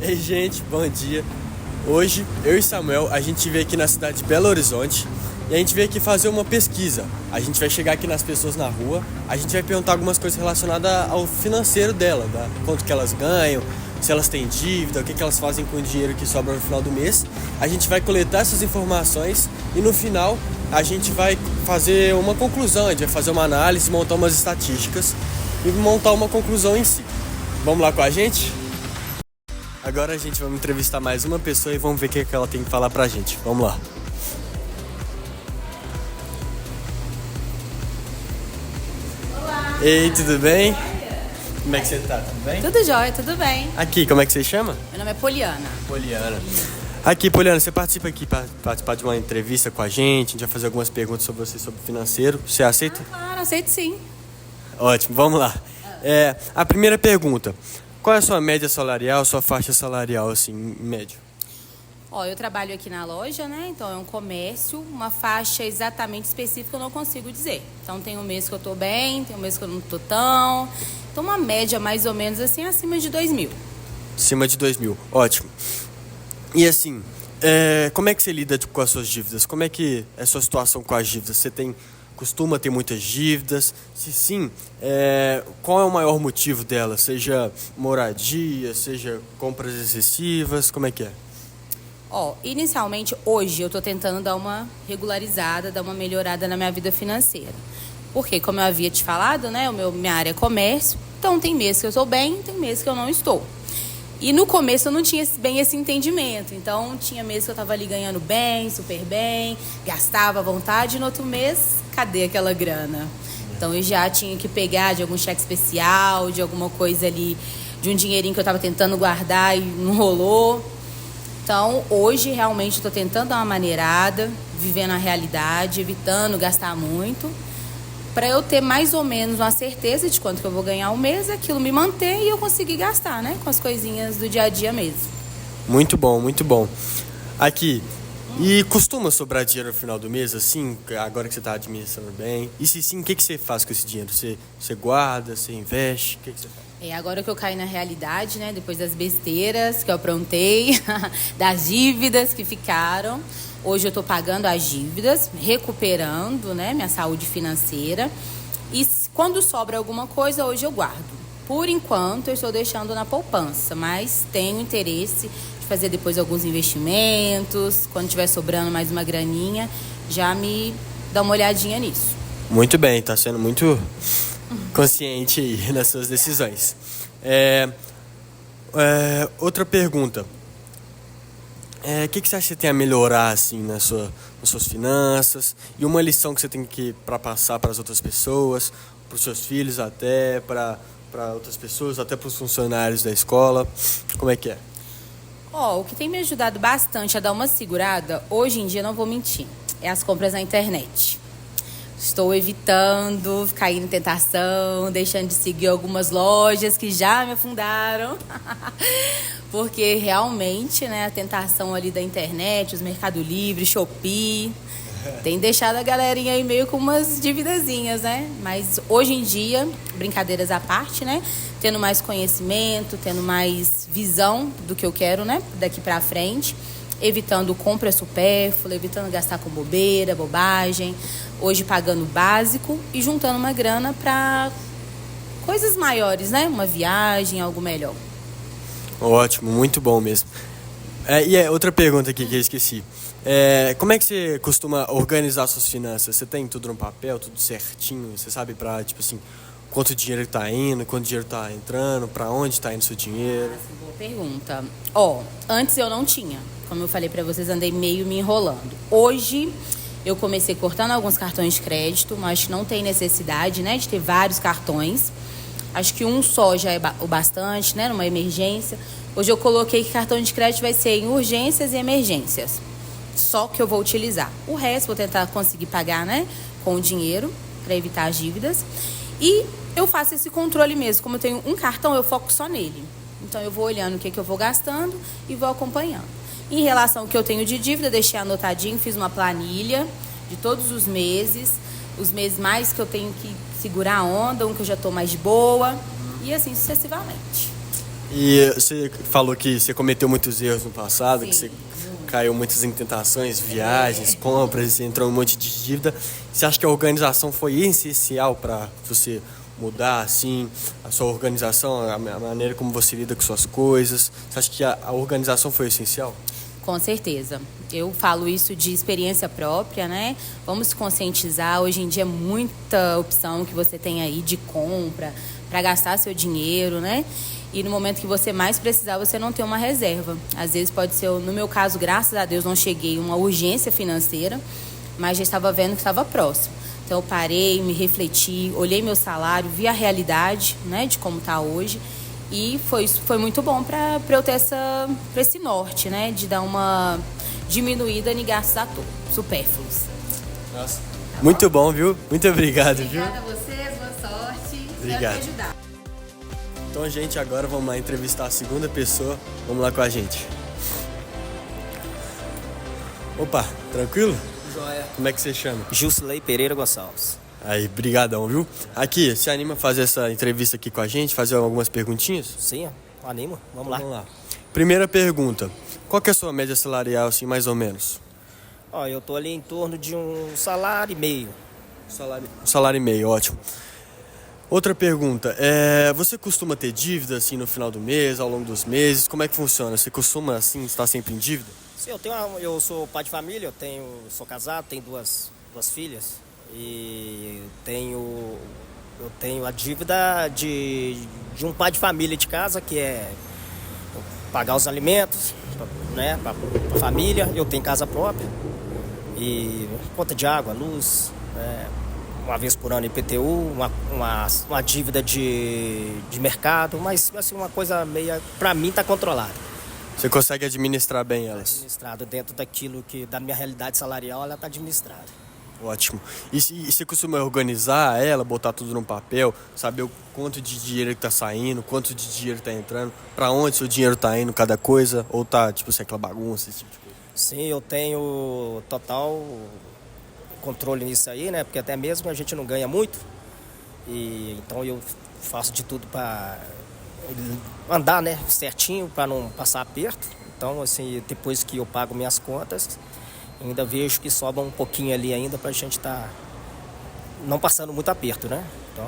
Ei, gente, bom dia. Hoje, eu e Samuel, a gente veio aqui na cidade de Belo Horizonte e a gente veio aqui fazer uma pesquisa. A gente vai chegar aqui nas pessoas na rua, a gente vai perguntar algumas coisas relacionadas ao financeiro dela, quanto que elas ganham, se elas têm dívida, o que elas fazem com o dinheiro que sobra no final do mês. A gente vai coletar essas informações e no final a gente vai fazer uma conclusão, a gente vai fazer uma análise, montar umas estatísticas e montar uma conclusão em si. Vamos lá com a gente? Agora a gente vai entrevistar mais uma pessoa e vamos ver o que ela tem que falar pra gente. Vamos lá. Olá! Ei, tudo bem? Como é que você tá? Tudo bem? Tudo jóia, tudo bem. Aqui, como é que você chama? Meu nome é Poliana. Poliana. Aqui, Poliana, você participa aqui para participar de uma entrevista com a gente vai fazer algumas perguntas sobre você, sobre o financeiro. Você aceita? Claro, aceito sim. Ótimo, vamos lá. A primeira pergunta. Qual é a sua média salarial, sua faixa salarial, assim, em médio? Ó, eu trabalho aqui na loja, né? Então é um comércio, uma faixa exatamente específica eu não consigo dizer. Então tem um mês que eu tô bem, tem um mês que eu não tô tão. Então uma média mais ou menos assim, acima de 2.000. Acima de 2.000, ótimo. E assim, como é que você lida com as suas dívidas? Como é que é a sua situação com as dívidas? Você costuma ter muitas dívidas? Se sim, qual é o maior motivo delas? Seja moradia, seja compras excessivas, como é que é? Ó, inicialmente hoje eu tô tentando dar uma regularizada, dar uma melhorada na minha vida financeira. Porque, como eu havia te falado, né, minha área é comércio, então tem mês que eu estou bem, tem mês que eu não estou. E no começo eu não tinha bem esse entendimento, então tinha mês que eu estava ali ganhando bem, super bem, gastava à vontade, e no outro mês, cadê aquela grana? Então eu já tinha que pegar de algum cheque especial, de alguma coisa ali, de um dinheirinho que eu estava tentando guardar e não rolou. Então hoje realmente estou tentando dar uma maneirada, vivendo a realidade, evitando gastar muito, para eu ter mais ou menos uma certeza de quanto que eu vou ganhar um mês, aquilo me manter e eu conseguir gastar, né? Com as coisinhas do dia a dia mesmo. Muito bom, muito bom. Aqui, e costuma sobrar dinheiro no final do mês, assim, agora que você está administrando bem? E se sim, o que você faz com esse dinheiro? Você guarda, você investe? O que você faz? Agora que eu caí na realidade, né? Depois das besteiras que eu aprontei, das dívidas que ficaram... Hoje eu estou pagando as dívidas, recuperando, né, minha saúde financeira. E quando sobra alguma coisa, hoje eu guardo. Por enquanto, eu estou deixando na poupança, mas tenho interesse de fazer depois alguns investimentos. Quando tiver sobrando mais uma graninha, já me dá uma olhadinha nisso. Muito bem, está sendo muito consciente aí nas suas decisões. Outra pergunta. O que você acha que tem a melhorar assim nas suas finanças? E uma lição que você tem para passar para as outras pessoas, para os seus filhos até, para outras pessoas, até para os funcionários da escola. Como é que é? O que tem me ajudado bastante a dar uma segurada, hoje em dia, não vou mentir, é as compras na internet. Estou evitando cair em tentação, deixando de seguir algumas lojas que já me afundaram. Porque realmente, né, a tentação ali da internet, os Mercado Livre, Shopee, tem deixado a galerinha aí meio com umas dívidazinhas, né? Mas hoje em dia, brincadeiras à parte, né? Tendo mais conhecimento, tendo mais visão do que eu quero, né? Daqui pra frente. Evitando compra supérflua, evitando gastar com bobeira, bobagem. Hoje pagando o básico e juntando uma grana pra coisas maiores, né? Uma viagem, algo melhor. Ótimo, muito bom mesmo. Outra pergunta aqui que eu esqueci. Como é que você costuma organizar suas finanças? Você tem tudo no papel, tudo certinho? Você sabe tipo assim, quanto dinheiro está indo, quanto dinheiro está entrando, para onde está indo seu dinheiro? Boa pergunta. Antes eu não tinha. Como eu falei para vocês, andei meio me enrolando. Hoje eu comecei cortando alguns cartões de crédito, mas não tem necessidade, né, de ter vários cartões. Acho que um só já é o bastante, né, numa emergência. Hoje eu coloquei que cartão de crédito vai ser em urgências e emergências. Só que eu vou utilizar. O resto vou tentar conseguir pagar, né, com o dinheiro, para evitar as dívidas. E eu faço esse controle mesmo. Como eu tenho um cartão, eu foco só nele. Então eu vou olhando o que eu vou gastando e vou acompanhando. Em relação ao que eu tenho de dívida, deixei anotadinho, fiz uma planilha de todos os meses mais que eu tenho que segurar a onda, um que eu já estou mais de boa, e assim sucessivamente. E você falou que você cometeu muitos erros no passado, que Sim. você caiu muitas em tentações, viagens, compras, você entrou em um monte de dívida. Você acha que a organização foi essencial para você mudar, assim, a sua organização, a maneira como você lida com suas coisas? Você acha que a organização foi essencial? Com certeza. Eu falo isso de experiência própria, né? Vamos se conscientizar. Hoje em dia é muita opção que você tem aí de compra para gastar seu dinheiro, né? E no momento que você mais precisar, você não tem uma reserva. Às vezes pode ser, no meu caso, graças a Deus, não cheguei a uma urgência financeira, mas já estava vendo que estava próximo. Então eu parei, me refleti, olhei meu salário, vi a realidade, né, de como está hoje. E foi muito bom para eu ter esse norte, né? De dar uma diminuída em gastos supérfluos. Nossa. Muito bom, viu? Muito obrigado, viu? Obrigada a vocês, boa sorte. Obrigado. Espero te ajudar. Então, gente, agora vamos lá entrevistar a segunda pessoa. Vamos lá com a gente. Opa, tranquilo? Joia. Como é que você chama? Jusilei Pereira Gonçalves. Aí, brigadão, viu? Aqui, se anima a fazer essa entrevista aqui com a gente, fazer algumas perguntinhas? Sim, animo. Vamos lá. Vamos lá. Primeira pergunta. Qual que é a sua média salarial, assim, mais ou menos? Ó, eu tô ali em torno de um salário e meio. Salário e meio, ótimo. Outra pergunta. Você costuma ter dívida, assim, no final do mês, ao longo dos meses? Como é que funciona? Você costuma, assim, estar sempre em dívida? Sim, eu sou pai de família, sou casado, tenho duas filhas. E eu tenho a dívida de um pai de família de casa, que é pagar os alimentos, né, pra família. Eu tenho casa própria. E conta de água, luz, uma vez por ano IPTU, uma dívida de mercado, mas assim, uma coisa meio, pra mim, tá controlada. Você consegue administrar bem elas? Administrado dentro daquilo que, da minha realidade salarial, ela tá administrada. Ótimo. E você costuma organizar ela, botar tudo num papel, saber o quanto de dinheiro que tá saindo, quanto de dinheiro tá entrando, pra onde seu dinheiro tá indo, cada coisa, ou tá, tipo, aquela bagunça, esse tipo de coisa? Sim, eu tenho total controle nisso aí, né? Porque até mesmo a gente não ganha muito. E então eu faço de tudo para andar, né, certinho, para não passar aperto. Então, assim, depois que eu pago minhas contas, ainda vejo que sobra um pouquinho ali ainda pra gente estar não passando muito aperto, né? Então,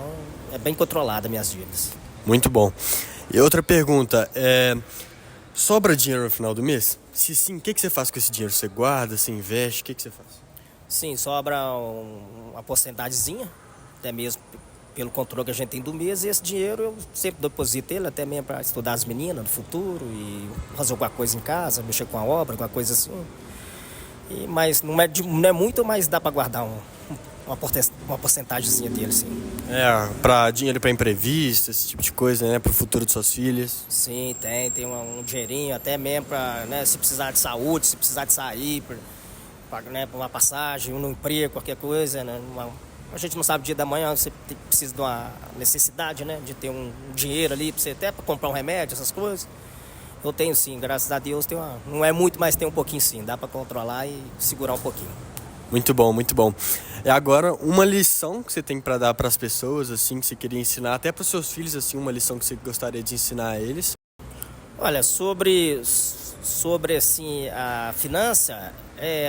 é bem controlada minhas dívidas. Muito bom. E outra pergunta, sobra dinheiro no final do mês? Se sim, o que você faz com esse dinheiro? Você guarda, você investe, o que você faz? Sim, sobra uma porcentagemzinha, até mesmo pelo controle que a gente tem do mês, e esse dinheiro eu sempre deposito ele, até mesmo para estudar as meninas no futuro e fazer alguma coisa em casa, mexer com a obra, alguma coisa assim. Mas não é muito, mas dá para guardar uma porcentagemzinha dele, sim. Dinheiro para imprevisto, esse tipo de coisa, né? Para o futuro de suas filhas. Sim, tem um dinheirinho, até mesmo para, né, se precisar de saúde, se precisar de sair, para uma passagem, um emprego, qualquer coisa, né? A gente não sabe o dia da manhã, você precisa de uma necessidade, né? De ter um dinheiro ali, pra você até para comprar um remédio, essas coisas. Eu tenho sim, graças a Deus, não é muito, mas tem um pouquinho sim, dá para controlar e segurar um pouquinho. Muito bom, muito bom. E agora, uma lição que você tem para dar para as pessoas, assim, que você queria ensinar, até para os seus filhos, assim, uma lição que você gostaria de ensinar a eles? Olha, sobre assim, a finança,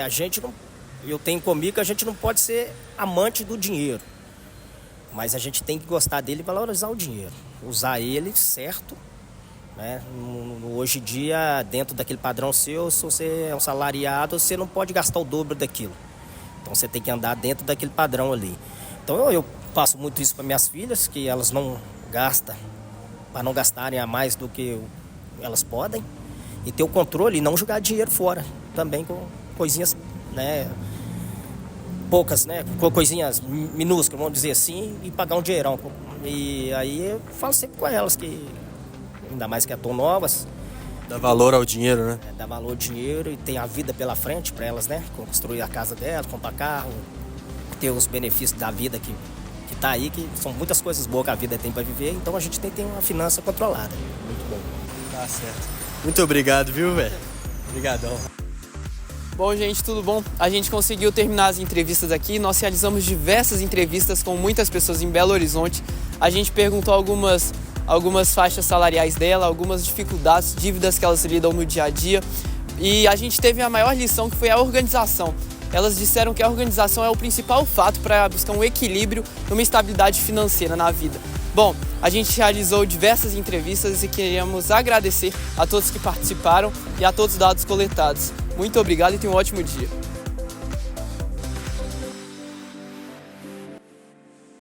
a gente não, eu tenho comigo que a gente não pode ser amante do dinheiro, mas a gente tem que gostar dele e valorizar o dinheiro, usar ele certo, né? Hoje em dia, dentro daquele padrão seu, se você é um salariado, você não pode gastar o dobro daquilo. Então você tem que andar dentro daquele padrão ali. Então eu passo muito isso para minhas filhas, que elas não gastam, para não gastarem a mais do que elas podem, e ter o controle e não jogar dinheiro fora, também com coisinhas, né, poucas, né, coisinhas minúsculas, vamos dizer assim, e pagar um dinheirão. E aí eu falo sempre com elas que, ainda mais que estão novas, Dá valor ao dinheiro, né? dá valor ao dinheiro e tem a vida pela frente para elas, né? Construir a casa delas, comprar carro, ter os benefícios da vida que tá aí, que são muitas coisas boas que a vida tem para viver, então a gente tem que ter uma finança controlada. Muito bom. Tá certo. Muito obrigado, viu, velho? Obrigadão. Bom, gente, tudo bom? A gente conseguiu terminar as entrevistas aqui. Nós realizamos diversas entrevistas com muitas pessoas em Belo Horizonte. A gente perguntou algumas algumas faixas salariais dela, algumas dificuldades, dívidas que elas lidam no dia a dia. E a gente teve a maior lição, que foi a organização. Elas disseram que a organização é o principal fato para buscar um equilíbrio e uma estabilidade financeira na vida. Bom, a gente realizou diversas entrevistas e queríamos agradecer a todos que participaram e a todos os dados coletados. Muito obrigado e tenha um ótimo dia.